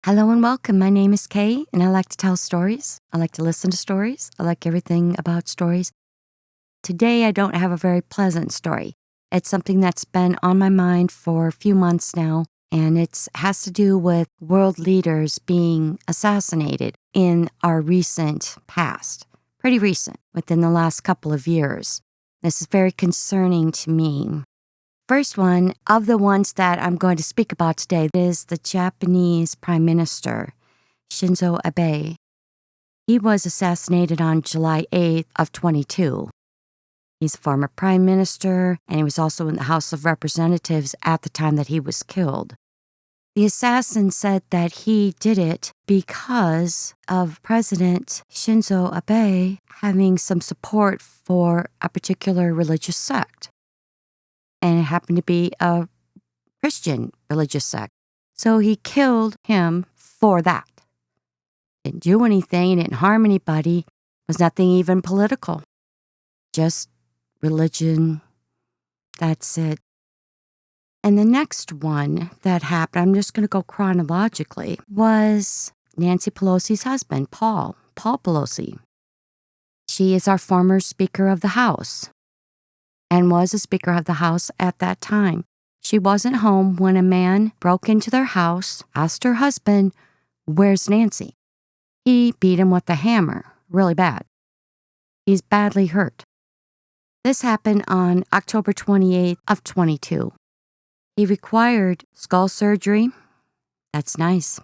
Hello and welcome. My name is Kay, and I like to tell stories. I like to listen to stories. I like everything about stories. Today, I don't have a very pleasant story. It's something that's been on my mind for a few months now, and it has to do with world leaders being assassinated in our recent past. Pretty recent, within the last couple of years. This is very concerning to me. First one of the ones that I'm going to speak about today is the Japanese Prime Minister, Shinzo Abe. He was assassinated on July 8th of 22. He's a former prime minister, and he was also in the House of Representatives at the time that he was killed. The assassin said that he did it because of President Shinzo Abe having some support for a particular religious sect. And it happened to be a Christian religious sect. So he killed him for that. Didn't do anything, didn't harm anybody, was nothing even political. Just religion, that's it. And the next one that happened, I'm just going to go chronologically, was Nancy Pelosi's husband, Paul Pelosi. She is our former Speaker of the House, and was a Speaker of the House at that time. She wasn't home when a man broke into their house, asked her husband, "Where's Nancy?" He beat him with a hammer, really bad. He's badly hurt. This happened on October 28th of 22. He required skull surgery. That's nice.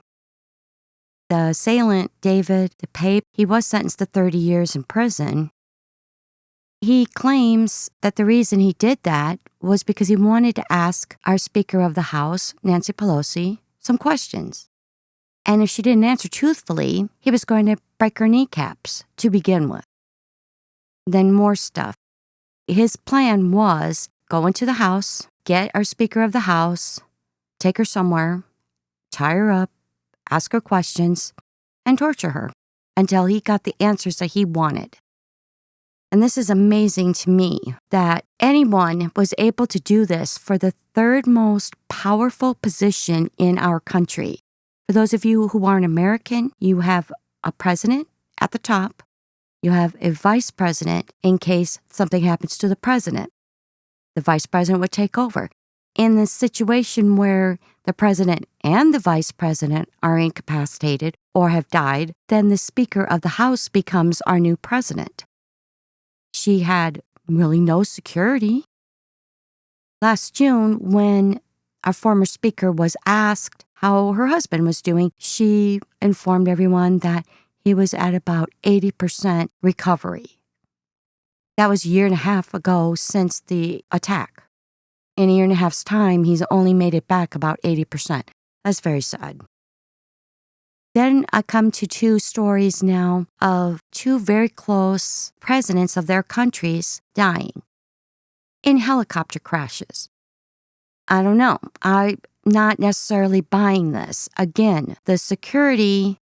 The assailant, David DePape, he was sentenced to 30 years in prison. He claims that the reason he did that was because he wanted to ask our Speaker of the House, Nancy Pelosi, some questions. And if she didn't answer truthfully, he was going to break her kneecaps to begin with. Then more stuff. His plan was go into the House, get our Speaker of the House, take her somewhere, tie her up, ask her questions, and torture her until he got the answers that he wanted. And this is amazing to me that anyone was able to do this for the third most powerful position in our country. For those of you who aren't American, you have a president at the top. You have a vice president in case something happens to the president. The vice president would take over. In the situation where the president and the vice president are incapacitated or have died, then the Speaker of the House becomes our new president. She had really no security. Last June, when our former speaker was asked how her husband was doing, she informed everyone that he was at about 80% recovery. That was a year and a half ago since the attack. In a year and a half's time, he's only made it back about 80%. That's very sad. Then I come to two stories now of two very close presidents of their countries dying in helicopter crashes. I don't know. I'm not necessarily buying this. Again, the security,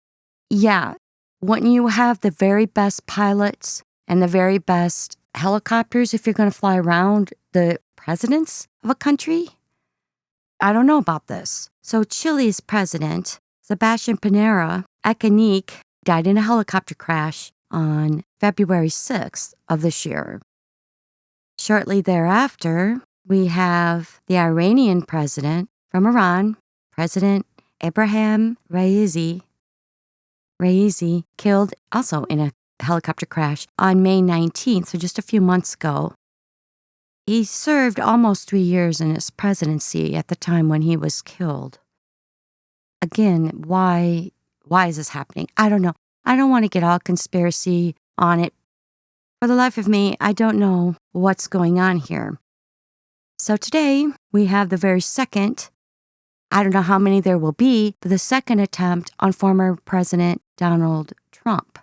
yeah, wouldn't you have the very best pilots and the very best helicopters if you're going to fly around the presidents of a country? I don't know about this. So Chile's president, Sebastián Pinera Echenique, died in a helicopter crash on February 6th of this year. Shortly thereafter, we have the Iranian president from Iran, President Ebrahim Raisi, killed also in a helicopter crash on May 19th, so just a few months ago. He served almost 3 years in his presidency at the time when he was killed. Again, why is this happening? I don't know. I don't want to get all conspiracy on it. For the life of me, I don't know what's going on here. So today, we have the very second, I don't know how many there will be, but the second attempt on former President Donald Trump.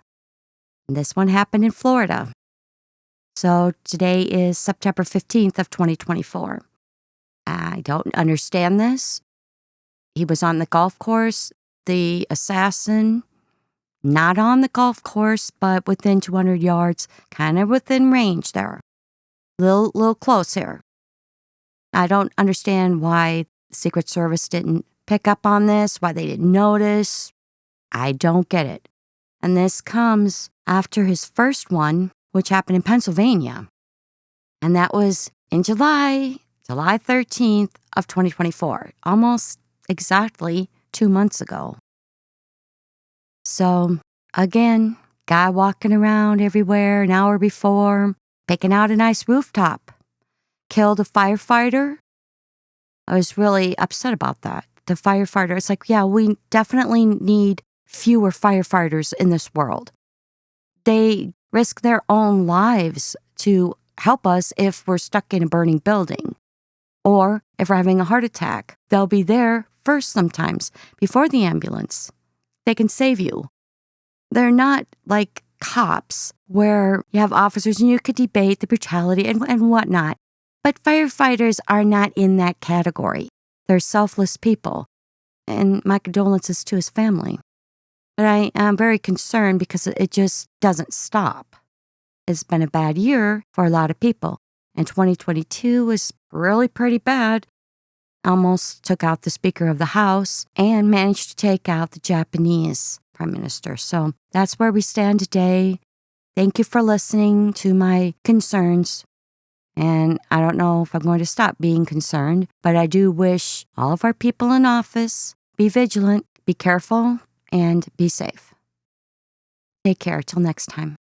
And this one happened in Florida. So today is September 15th of 2024. I don't understand this. He was on the golf course, the assassin, not on the golf course, but within 200 yards, kind of within range there. Little close here. I don't understand why the Secret Service didn't pick up on this, why they didn't notice. I don't get it. And this comes after his first one, which happened in Pennsylvania. And that was in July 13th of 2024, almost exactly 2 months ago. So, again, guy walking around everywhere an hour before, picking out a nice rooftop, killed a firefighter. I was really upset about that. The firefighter, it's like, yeah, we definitely need fewer firefighters in this world. They risk their own lives to help us if we're stuck in a burning building. Or if we're having a heart attack, they'll be there first sometimes, before the ambulance. They can save you. They're not like cops where you have officers and you could debate the brutality and whatnot. But firefighters are not in that category. They're selfless people. And my condolences to his family. But I am very concerned because it just doesn't stop. It's been a bad year for a lot of people. And 2022 was really pretty bad. Almost took out the Speaker of the House and managed to take out the Japanese Prime Minister. So that's where we stand today. Thank you for listening to my concerns. And I don't know if I'm going to stop being concerned, but I do wish all of our people in office be vigilant, be careful, and be safe. Take care till next time.